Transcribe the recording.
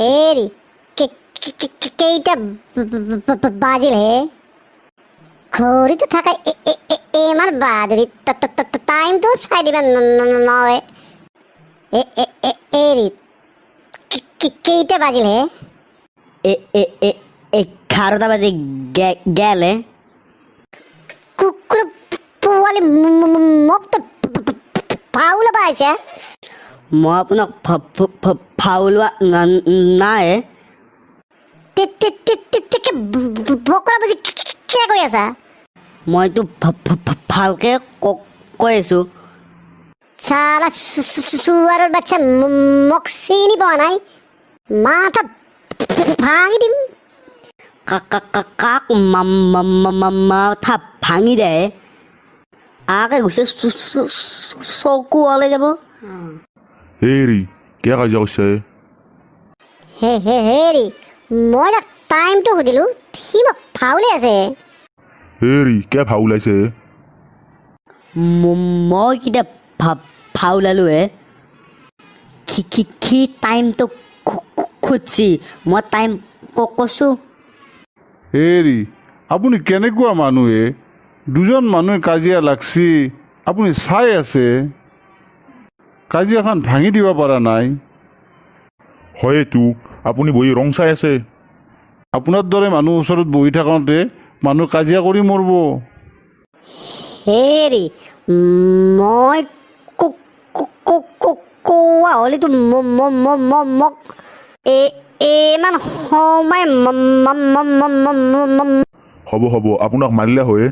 এৰি কেইটা বাজিল হে ঘড়ীটো থাকা ইমান বাজৰি টাইমটো চাই দিবা নৰে এৰি কেইটা বাজিল হে 11টা বাজি গেলে কুকুৰ পোৱালি মোক ফাউল পাইছে মই আপোনাক ফাউলোৱা নাই বকৰা বুজি কিয় কৈ আছা মইতো ভালকে কৈ আছোঁ চালা চুৱাৰৰ বাচ্চা মোক চিনি পোৱা নাই মাথা ভাঙি দিম কাক মাথা ভাঙি দে আগে গৈছে চকু ওলাই যাব হেৰি কিয় কাজিয়া কৰিছে হেৰি মই তাক টাইমটো সুধিলোঁ সি মোক ফাউলে আছে হেৰি কিয় ভাও ওলাইছে মই কেতিয়া ফাউলালোঁ হে কি টাইমটো খুজিছি মই টাইম কৈছোঁ হেৰি আপুনি কেনেকুৱা মানুহে দুজন মানুহে কাজিয়া লাগছি আপুনি চাই আছে কাজিয়াখন ভাঙি দিব পৰা নাই হয়তো আপুনি বহি ৰং চাই আছে আপোনাৰ দৰে মানুহ ওচৰত বহি থাকোঁতে মানুহ কাজিয়া কৰি মৰিব হেৰি মই কোৱা হ'লেতো মোক ইমান সময় হ'ব আপোনাক মাৰিলে হয়